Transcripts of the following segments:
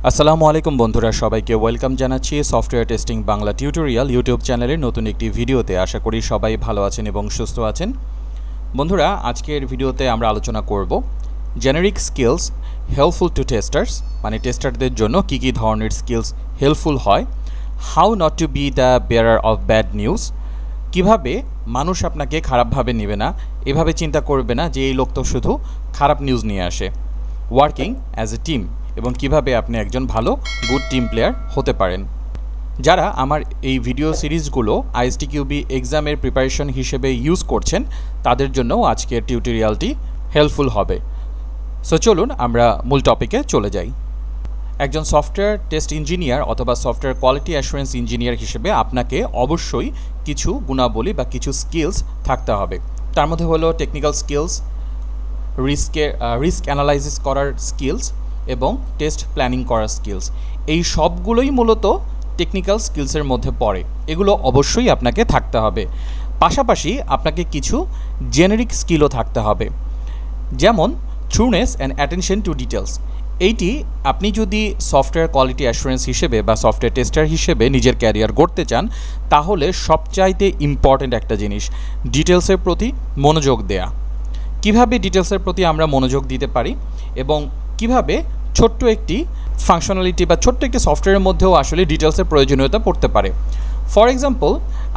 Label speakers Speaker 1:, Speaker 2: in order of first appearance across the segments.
Speaker 1: আসসালামু আলাইকুম বন্ধুরা, সবাইকে ওয়েলকাম জানাচ্ছি software testing Bangla tutorial YouTube চ্যানেলের নতুন একটি ভিডিওতে। আশা করি সবাই ভালো আছেন এবং সুস্থ আছেন। বন্ধুরা, আজকের ভিডিওতে আমরা আলোচনা করব generic skills helpful to testers, মানে টেস্টারদের জন্য কী কী ধরনের স্কিলস হেল্পফুল হয়, how not to be the bearer of bad news, কিভাবে মানুষ আপনাকে খারাপভাবে নেবে না, এভাবে চিন্তা করবে না যে এই লোক তো শুধু খারাপ নিউজ নিয়ে আসে, ওয়ার্কিং অ্যাজ এ টিম, এবং কিভাবে আপনি একজন ভালো গুড টিম প্লেয়ার হতে পারেন। যারা আমার এই ভিডিও সিরিজগুলো আইএসটিকিউবি এক্সামের প্রিপারেশন হিসেবে ইউজ করছেন তাদের জন্যও আজকের টিউটোরিয়ালটি হেল্পফুল হবে। সো চলুন আমরা মূল টপিকে চলে যাই। একজন সফটওয়্যার টেস্ট ইঞ্জিনিয়ার অথবা সফটওয়্যার কোয়ালিটি অ্যাসুরেন্স ইঞ্জিনিয়ার হিসেবে আপনাকে অবশ্যই কিছু গুণাবলী বা কিছু স্কিলস থাকতে হবে। তার মধ্যে হলো টেকনিক্যাল স্কিলস, রিস্ক অ্যানালাইসিস করার স্কিলস এবং টেস্ট প্ল্যানিং করার স্কিলস। এই সবগুলোই মূলত টেকনিক্যাল স্কিলসের মধ্যে পড়ে, এগুলো অবশ্যই আপনাকে থাকতে হবে। পাশাপাশি আপনাকে কিছু জেনারিক স্কিলও থাকতে হবে, যেমন ট্রুনেস অ্যান্ড অ্যাটেনশন টু ডিটেলস। এইটি আপনি যদি সফটওয়্যার কোয়ালিটি অ্যাসুরেন্স হিসেবে বা সফটওয়্যার টেস্টার হিসেবে নিজের ক্যারিয়ার গড়তে চান, তাহলে সবচাইতে ইম্পর্ট্যান্ট একটা জিনিস ডিটেলসের প্রতি মনোযোগ দেয়া। কিভাবে ডিটেলসের প্রতি আমরা মনোযোগ দিতে পারি এবং কিভাবে ছোট্ট একটি ফাংশনালিটি বা ছোট্ট একটি সফটওয়্যারের মধ্যেও আসলে ডিটেলসের প্রয়োজনীয়তা পড়তে পারে। ফর এক্সাম্পল,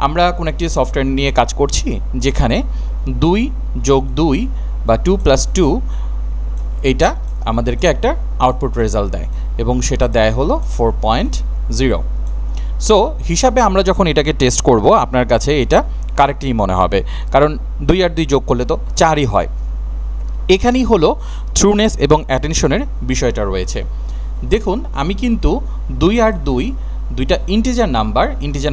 Speaker 1: আমরা কোনো একটি সফটওয়্যার নিয়ে কাজ করছি যেখানে 2+2 বা 2+2 এইটা আমাদেরকে একটা আউটপুট রেজাল্ট দেয় এবং সেটা দেয় হলো 4.0। সো হিসাবে আমরা যখন এটাকে টেস্ট করব, আপনার কাছে এটা কারেক্টই মনে হবে, কারণ 2 আর 2 যোগ করলে তো 4ই হয়। এখানেই হলো ট্রুনেস এবং অ্যাটেনশনের বিষয়টা রয়েছে। দেখুন, আমি কিন্তু 2 আর 2 দুইটা ইন্টিজার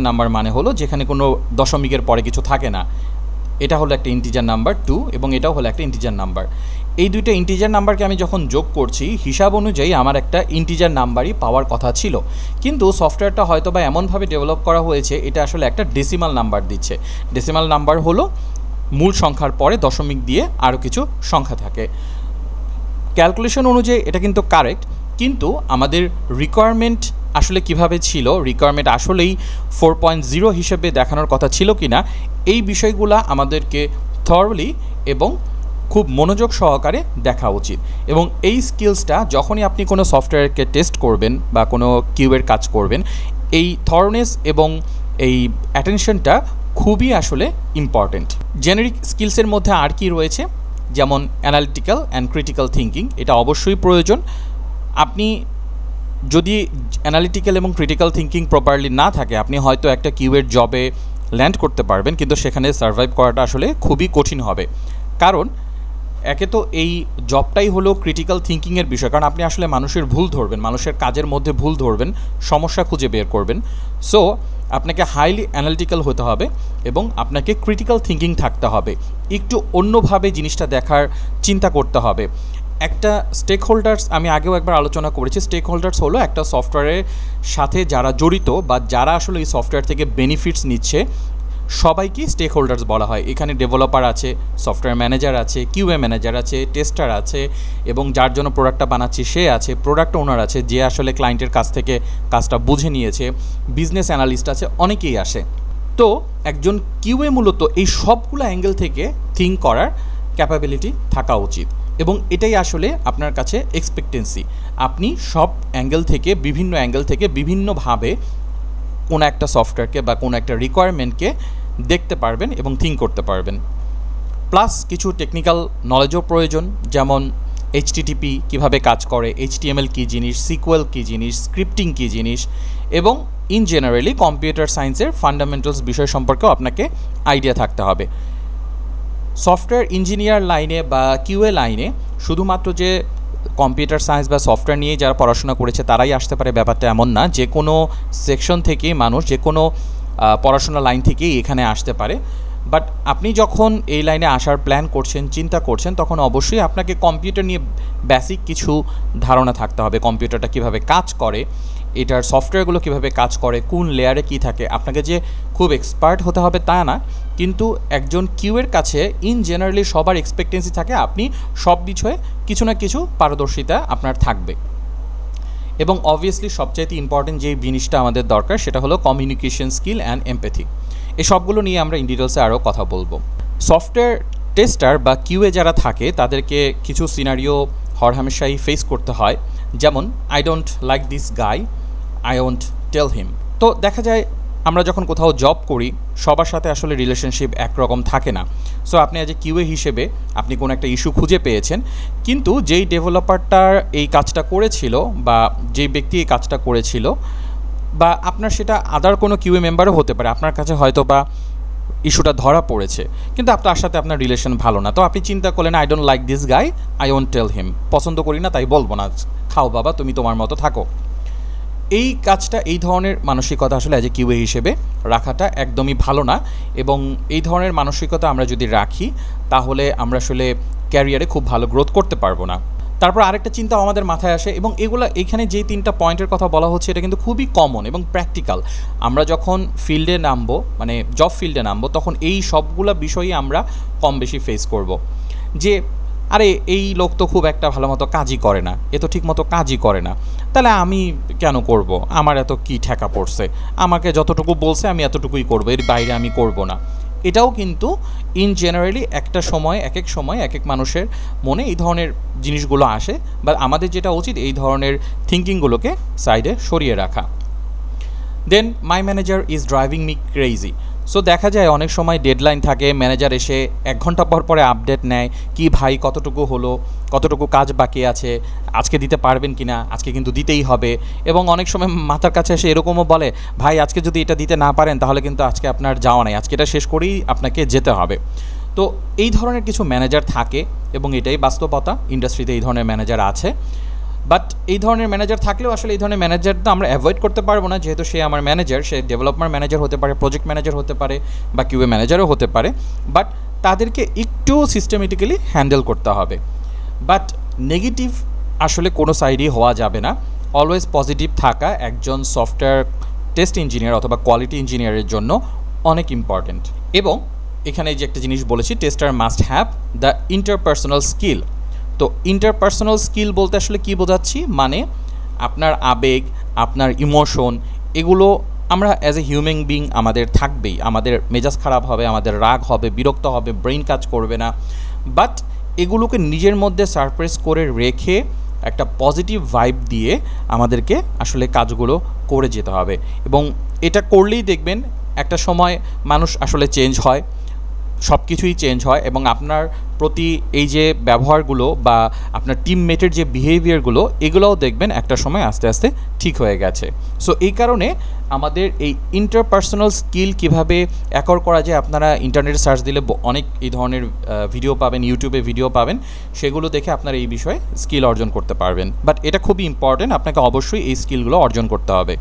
Speaker 1: নাম্বার মানে হলো যেখানে কোনো দশমিকের পরে কিছু থাকে না। এটা হলো একটা ইন্টিজার নাম্বার 2 এবং এটাও হলো একটা ইন্টিজার নাম্বার। এই দুইটা ইন্টিজার নাম্বারকে আমি যখন যোগ করছি, হিসাব অনুযায়ী আমার একটা ইন্টিজার নাম্বারই পাওয়ার কথা ছিল, কিন্তু সফটওয়্যারটা হয়তো বা এমনভাবে ডেভেলপ করা হয়েছে এটা আসলে একটা ডেসিমাল নাম্বার দিচ্ছে। ডেসিমাল নাম্বার হলো মূল সংখ্যার পরে দশমিক দিয়ে আরও কিছু সংখ্যা থাকে। ক্যালকুলেশন অনুযায়ী এটা কিন্তু কারেক্ট, কিন্তু আমাদের রিকোয়ারমেন্ট আসলে কিভাবে ছিল, রিকোয়ারমেন্ট আসলেই 4.0 হিসেবে দেখানোর কথা ছিল কি না, এই বিষয়গুলো আমাদেরকে থরলি এবং খুব মনোযোগ সহকারে দেখা উচিত। এবং এই স্কিলসটা যখনই আপনি কোনো সফটওয়্যারকে টেস্ট করবেন বা কোনো কিউয়ের কাজ করবেন, এই থরনেস এবং এই অ্যাটেনশনটা খুবই আসলে ইম্পর্টেন্ট। জেনারিক স্কিলসের মধ্যে আর কি রয়েছে, যেমন অ্যানালিটিক্যাল অ্যান্ড ক্রিটিক্যাল থিঙ্কিং, এটা অবশ্যই প্রয়োজন। আপনি যদি অ্যানালিটিক্যাল এবং ক্রিটিক্যাল থিঙ্কিং প্রপারলি না থাকে, আপনি হয়তো একটা কিউয়ের জবে ল্যান্ড করতে পারবেন, কিন্তু সেখানে সার্ভাইভ করাটা আসলে খুবই কঠিন হবে। কারণ একে তো এই জবটাই হলো ক্রিটিক্যাল থিঙ্কিংয়ের বিষয়, কারণ আপনি আসলে মানুষের ভুল ধরবেন, মানুষের কাজের মধ্যে ভুল ধরবেন, সমস্যা খুঁজে বের করবেন। সো আপনাকে হাইলি অ্যানালিটিক্যাল হতে হবে এবং আপনাকে ক্রিটিক্যাল থিঙ্কিং থাকতে হবে, একটু অন্যভাবে জিনিসটা দেখার চিন্তা করতে হবে। একটা স্টেক হোল্ডার্স, আমি আগেও একবার আলোচনা করেছি, স্টেক হোল্ডার্স হলো একটা সফটওয়্যারের সাথে যারা জড়িত বা যারা আসলে এই সফটওয়্যার থেকে বেনিফিটস নিচ্ছে, সবাইকে স্টেক হোল্ডার্স বলা হয়। এখানে ডেভেলপার আছে, সফটওয়্যার ম্যানেজার আছে, কিউএ ম্যানেজার আছে, টেস্টার আছে, এবং যার জন্য প্রোডাক্টটা বানাচ্ছি সে আছে, প্রোডাক্ট ওনার আছে, যে আসলে ক্লায়েন্টের কাছ থেকে কাজটা বুঝে নিয়েছে, বিজনেস অ্যানালিস্ট আছে, অনেকেই আসে। তো একজন কিউএ মূলত এই সবগুলো অ্যাঙ্গেল থেকে থিঙ্ক করার ক্যাপাবিলিটি থাকা উচিত, এবং এটাই আসলে আপনার কাছে এক্সপেক্টেন্সি। আপনি সব অ্যাঙ্গেল থেকে, বিভিন্ন অ্যাঙ্গেল থেকে বিভিন্নভাবে কোনো একটা সফটওয়্যারকে বা কোনো একটা রিকোয়ারমেন্টকে দেখতে পারবেন এবং থিঙ্ক করতে পারবেন। প্লাস কিছু টেকনিক্যাল নলেজও প্রয়োজন, যেমন এইচটিটিপি কীভাবে কাজ করে, এইচটিএমএল কী জিনিস, সিকুয়েল কী জিনিস, স্ক্রিপ্টিং কী জিনিস, এবং ইন জেনারেলি কম্পিউটার সায়েন্সের ফান্ডামেন্টালস বিষয় সম্পর্কেও আপনাকে আইডিয়া থাকতে হবে। সফটওয়্যার ইঞ্জিনিয়ার লাইনে বা কিউএ লাইনে শুধুমাত্র যে কম্পিউটার সায়েন্স বা সফটওয়্যার নিয়ে যারা পড়াশোনা করেছে তারাই আসতে পারে, ব্যাপারটা এমন না। যে কোনো সেকশন থেকে মানুষ, যে কোনো পড়াশোনা লাইন থেকেই এখানে আসতে পারে। বাট আপনি যখন এই লাইনে আসার প্ল্যান করছেন, চিন্তা করছেন, তখন অবশ্যই আপনাকে কম্পিউটার নিয়ে বেসিক কিছু ধারণা থাকতে হবে। কম্পিউটারটা কীভাবে কাজ করে, এটার সফটওয়্যারগুলো কীভাবে কাজ করে, কোন লেয়ারে কী থাকে। আপনাকে যে খুব এক্সপার্ট হতে হবে তা না, কিন্তু একজন কিউয়ের কাছে ইন জেনারেলি সবার এক্সপেক্টেন্সি থাকে আপনি সব বিষয়ে কিছু না কিছু পারদর্শিতা আপনার থাকবে। এবং অবভিয়াসলি সবচাইতে ইম্পর্টেন্ট যে জিনিসটা আমাদের দরকার সেটা হলো কমিউনিকেশন স্কিল অ্যান্ড এমপ্যাথি। এই সবগুলো নিয়ে আমরা ইন ডিটেলসে আরও কথা বলবো। সফটওয়্যার টেস্টার বা কিউএ যারা থাকে তাদেরকে কিছু সিনারিও হরহামেশাই ফেস করতে হয়, যেমন I don't like this guy, I won't tell him. তো দেখা যায় আমরা যখন কোথাও জব করি সবার সাথে আসলে রিলেশনশিপ একরকম থাকে না। সো আপনি অ্যাজ এ কিউএ হিসেবে আপনি কোনো একটা ইস্যু খুঁজে পেয়েছেন, কিন্তু যেই ডেভেলপারটার এই কাজটা করেছিল বা যেই ব্যক্তি এই কাজটা করেছিল, বা আপনার সেটা আদার কোনো কিউএ মেম্বারও হতে পারে, আপনার কাছে হয়তো বা ইস্যুটা ধরা পড়েছে কিন্তু তার সাথে আপনার রিলেশন ভালো না। তো আপনি চিন্তা করলেন I don't like this guy, I won't tell him, পছন্দ করি না তাই বলবো না, খাও বাবা তুমি তোমার মতো থাকো। এই কাজটা, এই ধরনের মানসিকতা আসলে অ্যাজ এ কিউএ হিসেবে রাখাটা একদমই ভালো না, এবং এই ধরনের মানসিকতা আমরা যদি রাখি তাহলে আমরা আসলে ক্যারিয়ারে খুব ভালো গ্রোথ করতে পারবো না। তারপর আরেকটা চিন্তা আমাদের মাথায় আসে, এবং এগুলো এখানে যেই 3টা পয়েন্টের কথা বলা হচ্ছে এটা কিন্তু খুবই কমন এবং প্র্যাকটিক্যাল। আমরা যখন ফিল্ডে নামবো, মানে জব ফিল্ডে নামবো, তখন এই সবগুলা বিষয়ই আমরা কম বেশি ফেস করব। যে আরে এই লোক তো খুব একটা ভালো মতো কাজই করে না, এ তো ঠিক মতো কাজই করে না, তাহলে আমি কেন করব, আমার এত কি ঠেকা পড়ছে, আমাকে যতটুকু বলছে আমি এতটুকুই করবো, এর বাইরে আমি করব না। এটাও কিন্তু ইন জেনারেলি একটা সময় এক এক মানুষের মনে এই ধরনের জিনিসগুলো আসে, বা আমাদের যেটা উচিত এই ধরনের থিঙ্কিংগুলোকে সাইডে সরিয়ে রাখা। Then my manager is driving me crazy. So দেখা যায় অনেক সময় ডেডলাইন থাকে, ম্যানেজার এসে 1 ঘন্টা পর পরে আপডেট নেয়, কি ভাই কতটুকু হলো, কতটুকু কাজ বাকি আছে, আজকে দিতে পারবেন কি না, আজকে কিন্তু দিতেই হবে। এবং অনেক সময় মাথার কাছে এসে এরকমও বলে, ভাই আজকে যদি এটা দিতে না পারেন তাহলে কিন্তু আজকে আপনার যাওয়া নাই, আজকে এটা শেষ করেই আপনাকে যেতে হবে। তো এই ধরনের কিছু ম্যানেজার থাকে এবং এটাই বাস্তবতা, ইন্ডাস্ট্রিতে এই ধরনের ম্যানেজার আছে। বাট এই ধরনের ম্যানেজার থাকলেও আসলে এই ধরনের ম্যানেজার তো আমরা অ্যাভয়েড করতে পারবো না, যেহেতু সে আমার ম্যানেজার, সে ডেভেলপমেন্ট ম্যানেজার হতে পারে, প্রজেক্ট ম্যানেজার হতে পারে, বা কিউএ ম্যানেজারও হতে পারে। বাট তাদেরকে একটু সিস্টেমেটিক্যালি হ্যান্ডেল করতে হবে। বাট নেগেটিভ আসলে কোনো সাইডই হওয়া যাবে না। অলওয়েজ পজিটিভ থাকা একজন সফটওয়্যার টেস্ট ইঞ্জিনিয়ার অথবা কোয়ালিটি ইঞ্জিনিয়ারের জন্য অনেক ইম্পর্ট্যান্ট। এবং এখানে যে একটা জিনিস বলেছি, tester must have the interpersonal skill. তো ইন্টারপার্সোনাল স্কিল বলতে আসলে কী বোঝাচ্ছি, মানে আপনার আবেগ, আপনার ইমোশন, এগুলো আমরা অ্যাজ এ হিউম্যান বিং আমাদের থাকবেই। আমাদের মেজাজ খারাপ হবে, আমাদের রাগ হবে, বিরক্ত হবে, ব্রেন কাজ করবে না, বাট এগুলোকে নিজের মধ্যে সারপ্রেস করে রেখে একটা পজিটিভ ভাইব দিয়ে আমাদেরকে আসলে কাজগুলো করে যেতে হবে। এবং এটা করলেই দেখবেন একটা সময় মানুষ আসলে চেঞ্জ হয়, সব কিছুই চেঞ্জ হয়, এবং আপনার প্রতি এই যে ব্যবহারগুলো বা আপনার টিমমেটের যে বিহেভিয়ারগুলো, এগুলোও দেখবেন একটা সময় আস্তে আস্তে ঠিক হয়ে গেছে। সো এই কারণে আমাদের এই ইন্টারপার্সোনাল স্কিল কীভাবে অ্যাকোয়ার করা যায়, আপনারা ইন্টারনেটে সার্চ দিলে অনেক এই ধরনের ভিডিও পাবেন, ইউটিউবে ভিডিও পাবেন, সেগুলো দেখে আপনারা এই বিষয়ে স্কিল অর্জন করতে পারবেন। বাট এটা খুবই ইম্পর্টেন্ট, আপনাকে অবশ্যই এই স্কিলগুলো অর্জন করতে হবে।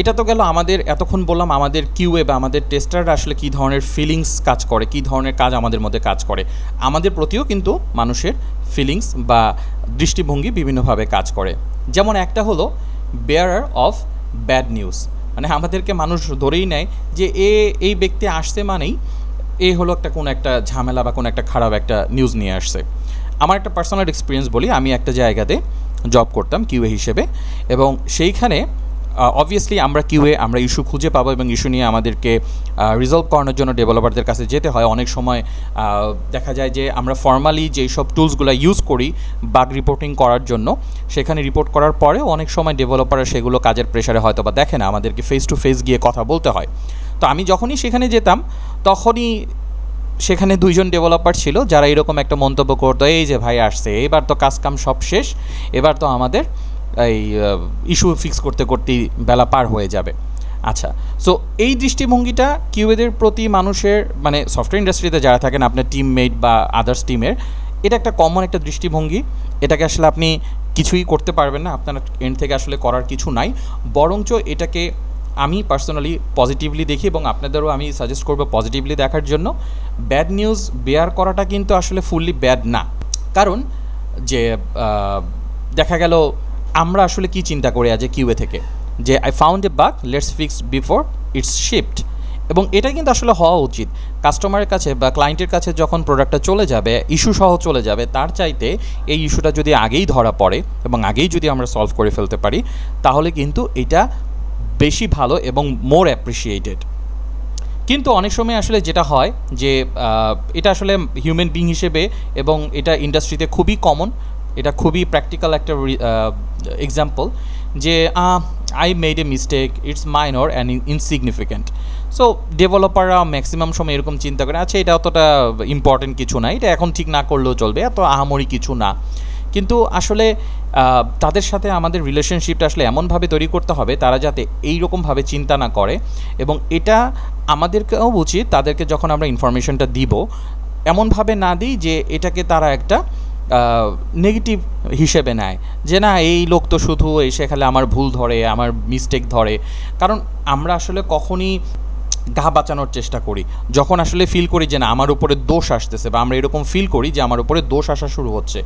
Speaker 1: এটা তো গেল আমাদের, এতক্ষণ বললাম আমাদের কিউএ বা আমাদের টেস্টাররা আসলে কী ধরনের ফিলিংস কাজ করে, কী ধরনের কাজ আমাদের মধ্যে কাজ করে। আমাদের প্রতিও কিন্তু মানুষের ফিলিংস বা দৃষ্টিভঙ্গি বিভিন্নভাবে কাজ করে। যেমন একটা হলো বেয়ারার অফ ব্যাড নিউজ, মানে আমাদেরকে মানুষ ধরেই নেয় যে এই ব্যক্তি আসছে মানেই এ হলো কোনো একটা ঝামেলা বা কোনো একটা খারাপ একটা নিউজ নিয়ে আসছে। আমার একটা পার্সোনাল এক্সপিরিয়েন্স বলি, আমি একটা জায়গাতে জব করতাম কিউএ হিসেবে, এবং সেইখানে অবভিয়াসলি আমরা কিউএ আমরা ইস্যু খুঁজে পাবো এবং ইস্যু নিয়ে আমাদেরকে রিজলভ করানোর জন্য ডেভেলপারদের কাছে যেতে হয়। অনেক সময় দেখা যায় যে আমরা ফর্মালি যেই সব টুলসগুলো ইউজ করি বাগ রিপোর্টিং করার জন্য, সেখানে রিপোর্ট করার পরেও অনেক সময় ডেভেলপাররা সেগুলো কাজের প্রেশারে হয়তো বা দেখে না, আমাদেরকে ফেস টু ফেস গিয়ে কথা বলতে হয়। তো আমি যখনই সেখানে যেতাম তখনই সেখানে 2 জন ডেভেলপার ছিল যারা এরকম একটা মন্তব্য করতো, এই যে ভাই আসছে, এবার তো কাজকাম সব শেষ, এবার তো আমাদের এই ইস্যু ফিক্স করতে করতেই বেলা পার হয়ে যাবে। আচ্ছা, সো এই দৃষ্টিভঙ্গিটা কিউএদের প্রতি মানুষের, মানে সফটওয়্যার ইন্ডাস্ট্রিতে যারা থাকেন আপনার টিমমেট বা আদার্স টিমের, এটা একটা কমন একটা দৃষ্টিভঙ্গি। এটাকে আসলে আপনি কিছুই করতে পারবেন না, আপনার এন্ড থেকে আসলে করার কিছু নাই। বরঞ্চ এটাকে আমি পার্সোনালি পজিটিভলি দেখি এবং আপনাদেরও আমি সাজেস্ট করবো পজিটিভলি দেখার জন্য। ব্যাড নিউজ বেয়ার করাটা কিন্তু আসলে ফুললি ব্যাড না, কারণ যে দেখা গেল আমরা আসলে কি চিন্তা করি আজ কিউএ থেকে, যে I found a bug, let's fix before it's shift. এবং এটা কিন্তু আসলে হওয়া উচিত। কাস্টমারের কাছে বা ক্লায়েন্টের কাছে যখন প্রোডাক্টটা চলে যাবে, ইস্যু সহ চলে যাবে, তার চাইতে এই ইস্যুটা যদি আগেই ধরা পড়ে এবং আগেই যদি আমরা সলভ করে ফেলতে পারি, তাহলে কিন্তু এটা বেশি ভালো এবং মোর অ্যাপ্রিসিয়েটেড। কিন্তু অনেক সময় আসলে যেটা হয় যে এটা আসলে হিউম্যান বিং হিসেবে, এবং এটা ইন্ডাস্ট্রিতে খুবই কমন, এটা খুবই প্র্যাকটিক্যাল একটা এক্সাম্পল, যে I made a mistake, it's minor and insignificant. So ডেভেলপাররা ম্যাক্সিমাম সময় এরকম চিন্তা করে, আচ্ছা এটা অতটা ইম্পর্টেন্ট কিছু না, এটা এখন ঠিক না করলেও চলবে, এত আহামরি কিছু না। কিন্তু আসলে তাদের সাথে আমাদের রিলেশনশিপটা আসলে এমনভাবে তৈরি করতে হবে তারা যাতে এইরকমভাবে চিন্তা না করে, এবং এটা আমাদেরকেও উচিত তাদেরকে যখন আমরা ইনফরমেশনটা দিব এমনভাবে না দিই যে এটাকে তারা একটা নেগেটিভ হিসেবে নেয়, যে না এই লোক তো শুধু এসে খালি আমার ভুল ধরে, আমার মিস্টেক ধরে। কারণ আমরা আসলে কখনই গা বাঁচানোর চেষ্টা করি যখন আসলে ফিল করি যে না আমার উপরে দোষ আসতেছে, বা আমরা এরকম ফিল করি যে আমার উপরে দোষ আসা শুরু হচ্ছে।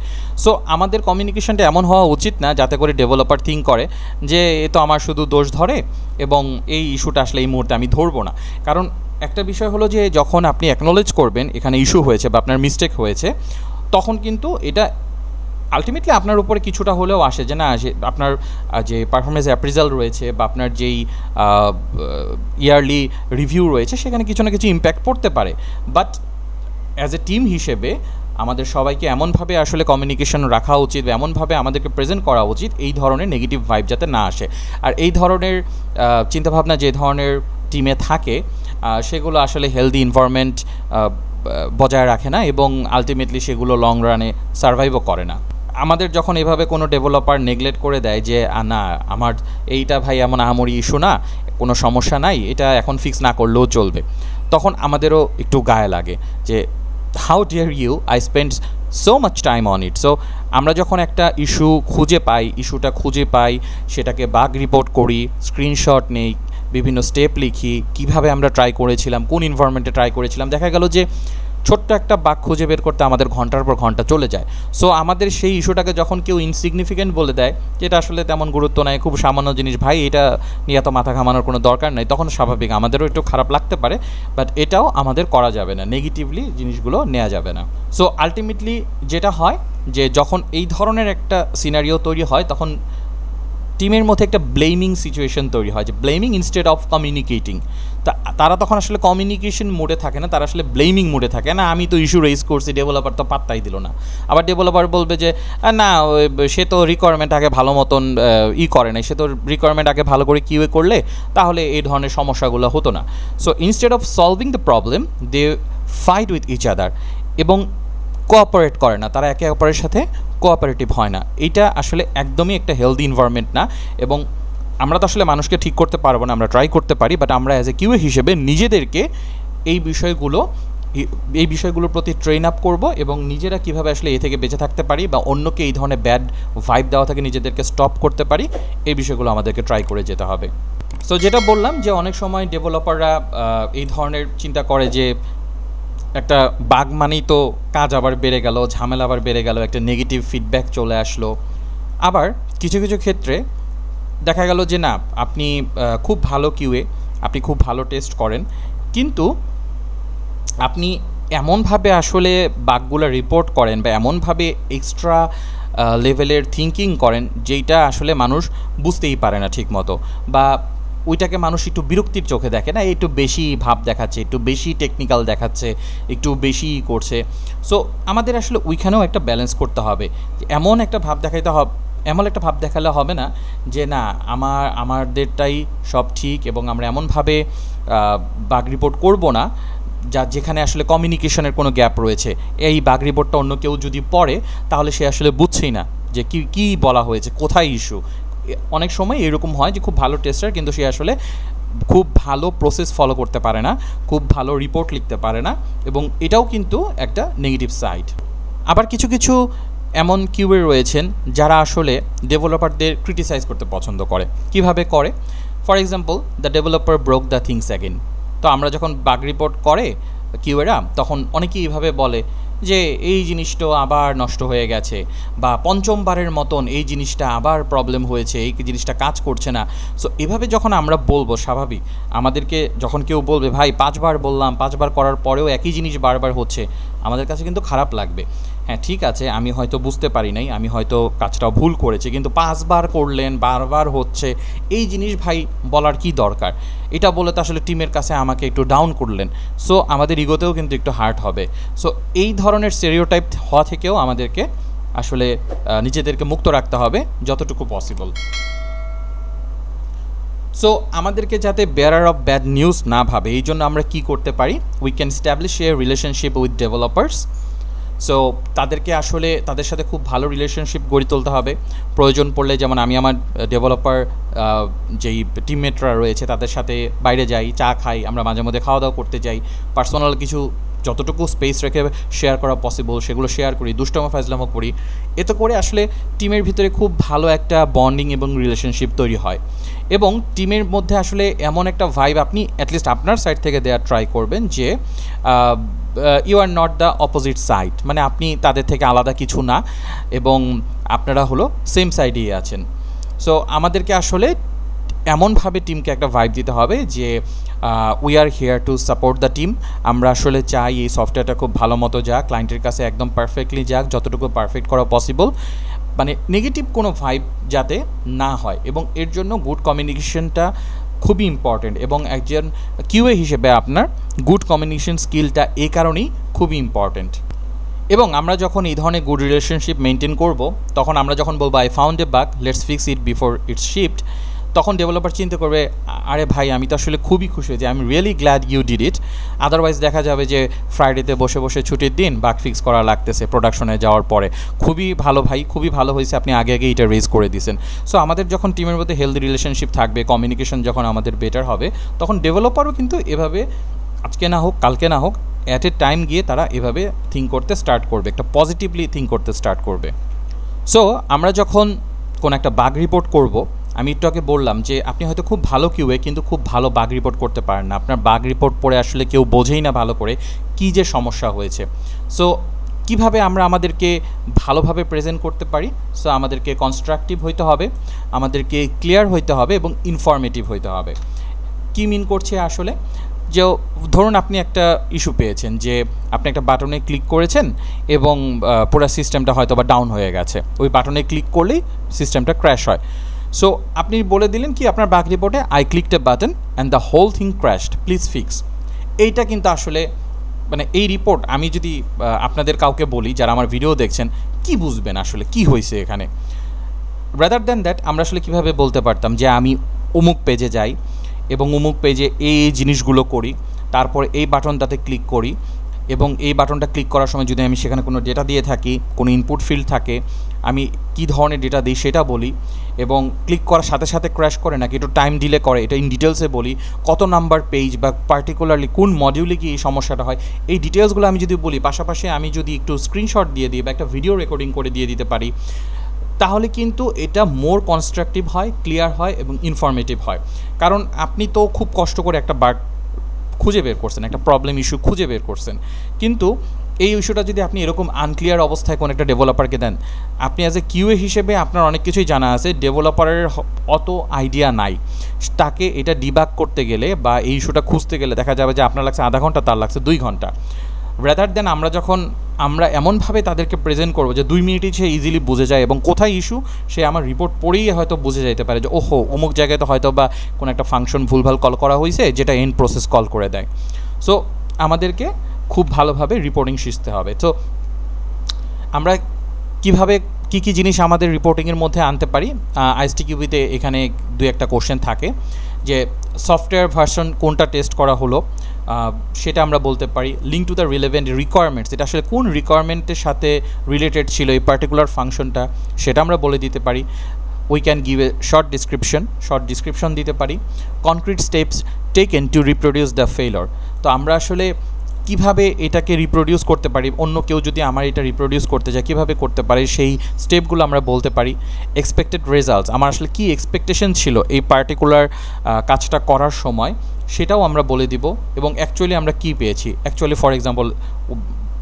Speaker 1: সো আমাদের কমিউনিকেশনটা এমন হওয়া উচিত না যাতে করে ডেভেলপার থিঙ্ক করে যে এ তো আমার শুধু দোষ ধরে এবং এই ইস্যুটা আসলে এই মুহূর্তে আমি ধরবো না। কারণ একটা বিষয় হলো যে যখন আপনি অ্যাকনোলেজ করবেন এখানে ইস্যু হয়েছে বা আপনার মিস্টেক হয়েছে, তখন কিন্তু এটা আলটিমেটলি আপনার উপরে কিছুটা হলেও আসে, যে না আপনার যে পারফরমেন্স অ্যাপ্রিজাল রয়েছে বা আপনার যেই ইয়ারলি রিভিউ রয়েছে সেখানে কিছু না কিছু ইম্প্যাক্ট পড়তে পারে। বাট অ্যাজ এ টিম হিসেবে আমাদের সবাইকে এমনভাবে আসলে কমিউনিকেশন রাখা উচিত বা এমনভাবে আমাদেরকে প্রেজেন্ট করা উচিত এই ধরনের নেগেটিভ ভাইব যাতে না আসে। আর এই ধরনের চিন্তাভাবনা যে ধরনের টিমে থাকে সেগুলো আসলে হেলদি এনভায়রনমেন্ট বজায় রাখে না, এবং আলটিমেটলি সেগুলো লং রানে সার্ভাইভও করে না। আমাদের যখন এভাবে কোনো ডেভেলপার নেগলেক্ট করে দেয় যে না আমার এইটা ভাই এমন আহামরি ইস্যু না, কোনো সমস্যা নাই, এটা এখন ফিক্স না করলেও চলবে, তখন আমাদেরও একটু গায়ে লাগে যে how dare you, I spend so much time on it. So আমরা যখন একটা ইস্যুটা খুঁজে পাই, সেটাকে বাগ রিপোর্ট করি, স্ক্রিনশট নেই, বিভিন্ন স্টেপ লিখি, কিভাবে আমরা ট্রাই করেছিলাম, কোন এনভায়রনমেন্টে ট্রাই করেছিলাম, দেখা গেল যে ছোট্ট একটা বাগ খুঁজে বের করতে আমাদের ঘন্টার পর ঘন্টা চলে যায়। সো আমাদের সেই ইস্যুটাকে যখন কেউ ইনসিগনিফিকেন্ট বলে দেয়, যেটা আসলে তেমন গুরুত্ব নেই, খুব সামান্য জিনিস, ভাই এটা নিয়ে এত মাথা ঘামানোর কোনো দরকার নেই, তখন স্বাভাবিক আমাদেরও একটু খারাপ লাগতে পারে, বাট এটাও আমাদের করা যাবে না, নেগেটিভলি জিনিসগুলো নেওয়া যাবে না। সো আলটিমেটলি যেটা হয় যে যখন এই ধরনের একটা সিনারিও তৈরি হয় তখন টিমের মধ্যে একটা ব্লেমিং সিচুয়েশন তৈরি হয়, যে ব্লেমিং ইনস্টেড অফ কমিউনিকেটিং। তারা তখন আসলে কমিউনিকেশন মোডে থাকে না, তারা আসলে ব্লেমিং মোডে থাকে, না আমি তো ইস্যু রেজ করছি, ডেভেলপার তো পাত্তাই দিল না। আবার ডেভেলপার বলবে যে না সে তো রিকোয়ারমেন্ট আগে ভালো মতন করে নাই, সে তো রিকোয়ারমেন্ট আগে ভালো করে কিউএ করলে তাহলে এই ধরনের সমস্যাগুলো হতো না। So instead of solving the problem they fight with each other, এবং কোঅপারেট করে না, তারা একে অপরের সাথে কোঅপারেটিভ হয় না। এইটা আসলে একদমই একটা হেলদি এনভায়রনমেন্ট না, এবং আমরা তো আসলে মানুষকে ঠিক করতে পারবো না, আমরা ট্রাই করতে পারি, বাট আমরা অ্যাজ এ কিউএ হিসেবে নিজেদেরকে এই বিষয়গুলোর প্রতি ট্রেন আপ করবো, এবং নিজেরা কীভাবে আসলে এ থেকে বেঁচে থাকতে পারি বা অন্যকে এই ধরনের ব্যাড ভাইব দেওয়া থেকে নিজেদেরকে স্টপ করতে পারি, এই বিষয়গুলো আমাদেরকে ট্রাই করে যেতে হবে। সো যেটা বললাম যে অনেক সময় ডেভেলপাররা এই ধরনের চিন্তা করে যে একটা বাগ মানেই তো কাজ আবার বেড়ে গেল, ঝামেলা আবার বেড়ে গেল, একটা নেগেটিভ ফিডব্যাক চলে আসলো। আবার কিছু কিছু ক্ষেত্রে দেখা গেল যে না আপনি খুব ভালো কিউএ, আপনি খুব ভালো টেস্ট করেন, কিন্তু আপনি এমনভাবে আসলে বাগগুলো রিপোর্ট করেন বা এমনভাবে এক্সট্রা লেভেলের থিঙ্কিং করেন যেইটা আসলে মানুষ বুঝতেই পারে না ঠিকমতো, বা ওইটাকে মানুষ একটু বিরক্তির চোখে দেখে, না একটু বেশি ভাব দেখাচ্ছে, একটু বেশি টেকনিক্যাল দেখাচ্ছে, একটু বেশি করছে। সো আমাদের আসলে ওইখানেও একটা ব্যালেন্স করতে হবে, এমন একটা ভাব দেখালে হবে না যে না আমাদেরটাই সব ঠিক, এবং আমরা এমনভাবে বাগ রিপোর্ট করব না যেখানে আসলে কমিউনিকেশনের কোনো গ্যাপ রয়েছে। এই বাগ রিপোর্টটা অন্য কেউ যদি পড়ে তাহলে সে আসলে বুঝছেই না যে কী বলা হয়েছে, কোথায় ইস্যু। অনেক সময় এরকম হয় যে খুব ভালো টেস্টার কিন্তু সে আসলে খুব ভালো প্রসেস ফলো করতে পারে না, খুব ভালো রিপোর্ট লিখতে পারে না, এবং এটাও কিন্তু একটা নেগেটিভ সাইড। আবার কিছু কিছু এমন কিউএ রয়েছেন যারা আসলে ডেভেলপারদের ক্রিটিসাইজ করতে পছন্দ করে। কিভাবে করে? For example, the developer broke the things again. তো আমরা যখন বাগ রিপোর্ট করে কিউএরা তখন অনেকেই এইভাবে বলে যে এই জিনিসটা আবার নষ্ট হয়ে গেছে, বা পঞ্চমবারের মতন এই জিনিসটা আবার প্রবলেম হয়েছে, এই জিনিসটা কাজ করছে না। সো এভাবে যখন আমরা বলবো, স্বাভাবিক আমাদেরকে যখন কেউ বলবে ভাই 5 বার বললাম, 5 বার করার পরেও একই জিনিস বারবার হচ্ছে, আমাদের কাছে কিন্তু খারাপ লাগবে। হ্যাঁ ঠিক আছে, আমি হয়তো বুঝতে পারি নাই, আমি হয়তো কাজটা ভুল করেছি, কিন্তু 5 বার করলেন, বারবার হচ্ছে, এই জিনিস ভাই বলার কি দরকার? এটা বলে তো আসলে টিমের কাছে আমাকে একটু ডাউন করলেন। সো আমাদের ইগোতেও কিন্তু একটু হার্ট হবে। সো এই ধরনের স্টেরিওটাইপ হওয়া থেকেও আমাদেরকে আসলে নিজেদেরকে মুক্ত রাখতে হবে যতটুকু পসিবল। সো আমাদেরকে যাতে বেয়ারার অফ ব্যাড নিউজ না ভাবে, এই জন্য আমরা কি করতে পারি? We can establish A relationship with developers. So তাদেরকে আসলে তাদের সাথে খুব ভালো রিলেশনশিপ গড়ে তুলতে হবে। প্রয়োজন পড়লে যেমন আমি আমার ডেভেলপার যেই টিমমেটরা রয়েছে তাদের সাথে বাইরে যাই, চা খাই, আমরা মাঝে মধ্যে খাওয়া দাওয়া করতে যাই, পার্সোনাল কিছু যতটুকু স্পেস রেখে শেয়ার করা পসিবল সেগুলো শেয়ার করি, দুষ্টম ফাজলামো করি। এতে করে আসলে টিমের ভিতরে খুব ভালো একটা বন্ডিং এবং রিলেশনশিপ তৈরি হয়, এবং টিমের মধ্যে আসলে এমন একটা ভাইব আপনি অ্যাটলিস্ট আপনার সাইড থেকে দেওয়ার ট্রাই করবেন যে you are not the opposite side, মানে আপনি তাদের থেকে আলাদা কিছু না এবং আপনারা হলো সেম সাইডেই আছেন। সো আমাদেরকে আসলে এমনভাবে টিমকে একটা ভাইব দিতে হবে যে we are here to support the team. আমরা আসলে চাই এই সফটওয়্যারটা খুব ভালো মতো যাক, ক্লায়েন্টের কাছে একদম পারফেক্টলি যাক, যতটুকু পারফেক্ট করা পসিবল, মানে নেগেটিভ কোনো ভাইব যাতে না হয়, এবং এর জন্য গুড কমিউনিকেশনটা খুবই ইম্পর্টেন্ট। এবং একজন কিউএ হিসেবে আপনার গুড কমিউনিকেশন স্কিলটা এই কারণেই খুবই ইম্পর্টেন্ট। এবং আমরা যখন এই ধরনের গুড রিলেশনশিপ মেনটেন করব, তখন আমরা যখন বলবো I found a bug, let's fix it before it's shift, তখন ডেভেলপার চিন্তা করবে আরে ভাই আমি তো আসলে খুবই খুশি হয়েছি, I am really glad you did it. Otherwise দেখা যাবে যে ফ্রাইডেতে বসে বসে ছুটির দিন বাগ ফিক্স করা লাগতেছে প্রোডাকশনে যাওয়ার পরে। খুবই ভালো ভাই, খুবই ভালো হয়েছে, আপনি আগে আগে এটা রেজ করে দিয়েছেন। সো আমাদের যখন টিমের মধ্যে হেলদি রিলেশনশিপ থাকবে, কমিউনিকেশন যখন আমাদের বেটার হবে, তখন ডেভেলপারও কিন্তু এভাবে আজকে না হোক কালকে না হোক অ্যাট এ টাইম গিয়ে তারা এভাবে থিঙ্ক করতে স্টার্ট করবে, একটা পজিটিভলি থিঙ্ক করতে স্টার্ট করবে। সো আমরা যখন কোনো একটা বাগ রিপোর্ট করব, আমি একটু আগে বললাম যে আপনি হয়তো খুব ভালো কিউএ কিন্তু খুব ভালো বাগ রিপোর্ট করতে পারেন না, আপনার বাগ রিপোর্ট পড়ে আসলে কেউ বোঝেই না ভালো করে কী যে সমস্যা হয়েছে। সো কিভাবে আমরা আমাদেরকে ভালোভাবে প্রেজেন্ট করতে পারি? সো আমাদেরকে কনস্ট্রাকটিভ হইতে হবে, আমাদেরকে ক্লিয়ার হইতে হবে এবং ইনফরমেটিভ হইতে হবে। কী মিন করছে আসলে? যে ধরুন আপনি একটা ইস্যু পেয়েছেন যে আপনি একটা বাটনে ক্লিক করেছেন এবং পুরো সিস্টেমটা হয়তো বা ডাউন হয়ে গেছে, ওই বাটনে ক্লিক করলেই সিস্টেমটা ক্র্যাশ হয়। সো আপনি বলে দিলেন কি আপনার বাগ রিপোর্টে I clicked a button and the whole thing crashed, please fix. এইটা কিন্তু আসলে মানে এই রিপোর্ট আমি যদি আপনাদের কাউকে বলি যারা আমার ভিডিও দেখছেন, কি বুঝবেন আসলে কি হয়েছে এখানে? রাদার দ্যান দ্যাট আমরা আসলে কীভাবে বলতে পারতাম যে আমি অমুক পেজে যাই এবং অমুক পেজে এই জিনিসগুলো করি, তারপর এই বাটনটাতে ক্লিক করি, এবং এই বাটনটা ক্লিক করার সময় যদি আমি সেখানে কোনো ডেটা দিয়ে থাকি, কোনো ইনপুট ফিল্ড থাকে, আমি কী ধরনের ডেটা দিই সেটা বলি, এবং ক্লিক করার সাথে সাথে ক্র্যাশ করে নাকি একটু টাইম ডিলে করে এটা ইন ডিটেলসে বলি, কত নাম্বার পেজ বা পার্টিকুলারলি কোন মডিউলে কি এই সমস্যাটা হয়, এই ডিটেলসগুলো আমি যদি বলি, পাশাপাশি আমি যদি একটু স্ক্রিনশট দিয়ে দিই বা একটা ভিডিও রেকর্ডিং করে দিয়ে দিতে পারি, তাহলে কিন্তু এটা মোর কনস্ট্রাকটিভ হয়, ক্লিয়ার হয় এবং ইনফরমেটিভ হয়। কারণ আপনি তো খুব কষ্ট করে একটা বাগ খুঁজে বের করছেন, একটা প্রবলেম ইস্যু খুঁজে বের করছেন, কিন্তু এই ইস্যুটা যদি আপনি এরকম আনক্লিয়ার অবস্থায় কোনো একটা ডেভেলপারকে দেন, আপনি অ্যাজ এ কিউএ হিসেবে আপনার অনেক কিছুই জানা আছে, ডেভেলপারের অত আইডিয়া নাই, তাকে এটা ডিবাগ করতে গেলে বা এই ইস্যুটা খুঁজতে গেলে দেখা যাবে যে আপনার লাগছে আধা ঘন্টা, তার লাগছে 2 ঘন্টা। রাদার দেন আমরা এমনভাবে তাদেরকে প্রেজেন্ট করবো যে 2 মিনিটেই সে ইজিলি বুঝে যায়, এবং কোথায় ইস্যু সে আমার রিপোর্ট পড়েই হয়তো বুঝে যেতে পারে যে ওহো অমুক জায়গায় তো হয়তো বা কোনো একটা ফাংশন ভুলভাল কল করা হয়েছে যেটা এন্ড প্রসেস কল করে দেয়। সো আমাদেরকে খুব ভালোভাবে রিপোর্টিং শিখতে হবে। তো আমরা কীভাবে কী জিনিস আমাদের রিপোর্টিংয়ের মধ্যে আনতে পারি? আইএসটিকিউবিতে এখানে 2-1টা কোশ্চেন থাকে যে সফটওয়্যার ভার্সন কোনটা টেস্ট করা হলো সেটা আমরা বলতে পারি। Link to the relevant requirements, এটা আসলে কোন রিকোয়ারমেন্টের সাথে রিলেটেড ছিল এই পার্টিকুলার ফাংশনটা, সেটা আমরা বলে দিতে পারি। We can give a short description দিতে পারি। Concrete steps taken to reproduce the failure, তো আমরা আসলে কিভাবে এটাকে রিপ্রোডিউস করতে পারি, অন্য কেউ যদি আমার এটা রিপ্রোডিউস করতে চায় কীভাবে করতে পারে সেই স্টেপগুলো আমরা বলতে পারি। এক্সপেক্টেড রেজাল্টস, আমার আসলে কী এক্সপেকটেশন ছিল এই পার্টিকুলার কাজটা করার সময় সেটাও আমরা বলে দিব, এবং অ্যাকচুয়ালি আমরা কী পেয়েছি। অ্যাকচুয়ালি ফর এক্সাম্পল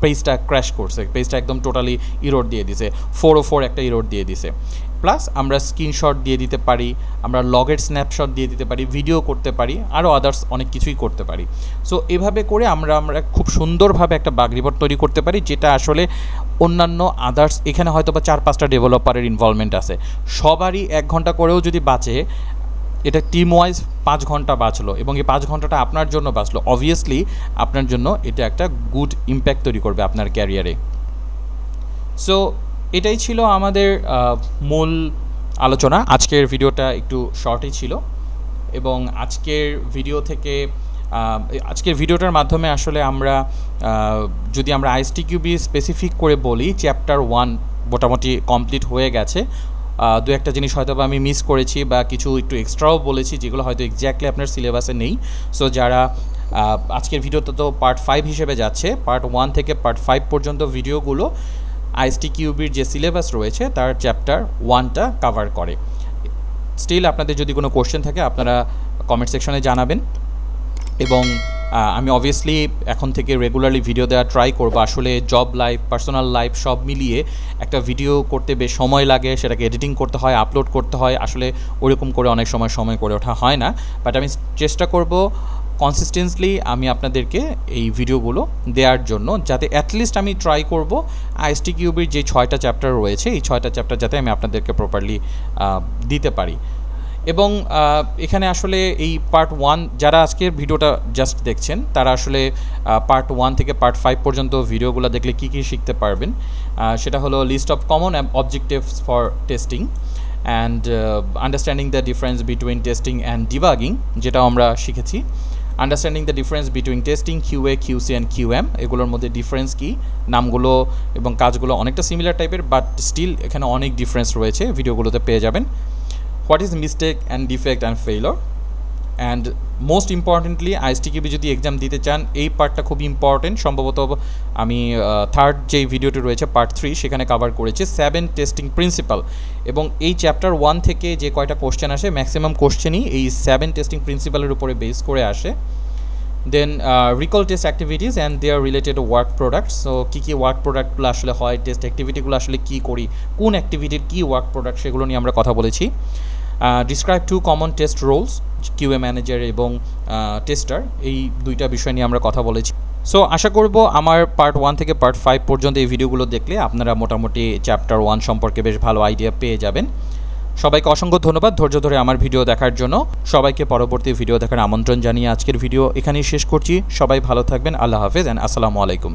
Speaker 1: পেজটা ক্র্যাশ করছে, পেজটা একদম টোটালি ইরোড দিয়ে দিছে, 404 একটা ইরোড দিয়ে দিছে। প্লাস আমরা স্ক্রিনশট দিয়ে দিতে পারি, আমরা লগের স্ন্যাপশট দিয়ে দিতে পারি, ভিডিও করতে পারি, আরও আদার্স অনেক কিছুই করতে পারি। সো এভাবে করে আমরা খুব সুন্দরভাবে একটা বাগ রিপোর্ট তৈরি করতে পারি, যেটা আসলে অন্যান্য আদার্স, এখানে হয়তো বা 4-5টা ডেভেলপারের ইনভলভমেন্ট আছে, সবারই 1 ঘন্টা করেও যদি বাঁচে, এটা টিম ওয়াইজ 5 ঘন্টা বাঁচলো এবং এই 5 ঘন্টাটা আপনার জন্য বাঁচলো, অবভিয়াসলি আপনার জন্য এটা একটা গুড ইম্প্যাক্ট তৈরি করবে আপনার ক্যারিয়ারে। সো এটাই ছিল আমাদের মূল আলোচনা। আজকের ভিডিওটা একটু শর্টই ছিল এবং আজকের ভিডিওটার মাধ্যমে আসলে আমরা যদি আমরা আইএসটিকিউবি স্পেসিফিক করে বলি, চ্যাপ্টার 1 মোটামুটি কমপ্লিট হয়ে গেছে। দু একটা জিনিস হয়তো বা আমি মিস করেছি বা কিছু একটু এক্সট্রাও বলেছি যেগুলো হয়তো এক্স্যাক্টলি আপনার সিলেবাসে নেই। সো যারা আজকের ভিডিওতে তো পার্ট 5 হিসেবে যাচ্ছে, পার্ট 1 থেকে পার্ট 5 পর্যন্ত ভিডিওগুলো আইএসটিকিউবির যে সিলেবাস রয়েছে তার চ্যাপ্টার 1টা কভার করে। স্টিল আপনাদের যদি কোনো কোশ্চেন থাকে আপনারা কমেন্ট সেকশনে জানাবেন এবং আমি অবভিয়াসলি এখন থেকে রেগুলারলি ভিডিও দেওয়া ট্রাই করব। আসলে জব লাইফ, পার্সোনাল লাইফ সব মিলিয়ে একটা ভিডিও করতে বেশ সময় লাগে, সেটাকে এডিটিং করতে হয়, আপলোড করতে হয়, আসলে ওরকম করে অনেক সময় করে ওঠা হয় না। বাট আমি চেষ্টা করব কনসিস্টেন্টলি আমি আপনাদেরকে এই ভিডিওগুলো দেওয়ার জন্য, যাতে অ্যাটলিস্ট আমি ট্রাই করব আইএসটিকিউবির যে 6টা চ্যাপ্টার রয়েছে এই 6টা চ্যাপ্টার যাতে আমি আপনাদেরকে প্রপারলি দিতে পারি। এবং এখানে আসলে এই পার্ট 1 যারা আজকের ভিডিওটা জাস্ট দেখছেন তারা আসলে পার্ট 1 থেকে পার্ট 5 পর্যন্ত ভিডিওগুলো দেখলে কী কী শিখতে পারবেন, সেটা হলো list of common objectives for testing and understanding the difference between testing and debugging, যেটাও আমরা শিখেছি। Understanding the difference between testing, QA, QC and QM, এগুলোর মধ্যে ডিফারেন্স কী, নামগুলো এবং কাজগুলো অনেকটা সিমিলার টাইপের, বাট স্টিল এখানে অনেক ডিফারেন্স রয়েছে, ভিডিওগুলোতে পেয়ে যাবেন। What is mistake and defect and failure, and most importantly ISTQB যদি এক্সাম দিতে চান এই পার্টটা খুব ইম্পর্টেন্ট। সম্ভবত আমি থার্ড যেই ভিডিওটি রয়েছে পার্ট 3 সেখানে কভার করেছি 7 টেস্টিং প্রিন্সিপাল, এবং এই চ্যাপ্টার 1 থেকে যে কয়টা কোশ্চেন আসে ম্যাক্সিমাম কোশ্চেনই এই 7 টেস্টিং প্রিন্সিপালের উপরে বেস করে আসে। Then recall test activities and their related work products, so কী কী ওয়ার্ক প্রোডাক্টগুলো আসলে হয়, টেস্ট অ্যাক্টিভিটিগুলো আসলে কী করি, কোন অ্যাক্টিভিটির কী ওয়ার্ক প্রোডাক্ট, সেগুলো নিয়ে আমরা কথা বলেছি। Describe 2 common test roles, QA manager এবং টেস্টার, এই 2টা বিষয় নিয়ে আমরা কথা বলেছি। সো আশা করব আমার পার্ট 1 থেকে পার্ট 5 পর্যন্ত এই ভিডিওগুলো দেখলে আপনারা মোটামুটি চ্যাপ্টার 1 সম্পর্কে বেশ ভালো আইডিয়া পেয়ে যাবেন। সবাইকে অসংখ্য ধন্যবাদ ধৈর্য ধরে আমার ভিডিও দেখার জন্য। সবাইকে পরবর্তী ভিডিও দেখার আমন্ত্রণ জানিয়ে আজকের ভিডিও এখানেই শেষ করছি। সবাই ভালো থাকবেন। আল্লাহ হাফেজ অ্যান্ড আসসালামু আলাইকুম।